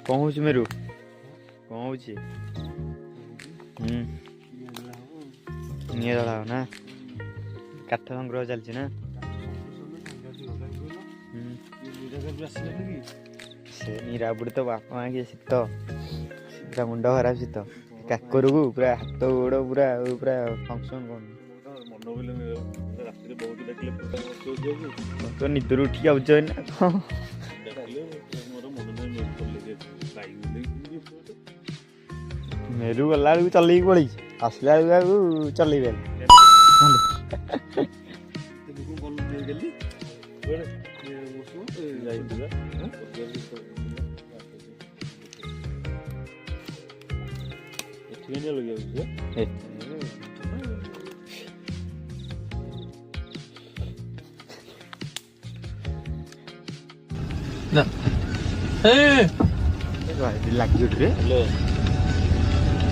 कौन हूँ मेरू कौन हूँ निये दड़ा ना काठ संग्रह चलती ना से नीराबुड़ी तो बापा माँ की शीत पूरा मुंड खराब शीत काकरू को पूरा हाथ गोड़ पूरा पूरा फंक्शन कौन तो निदर उठी जाऊच ना मेरू गला चल पड़ी आसला चल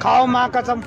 खाओ माँ कसम।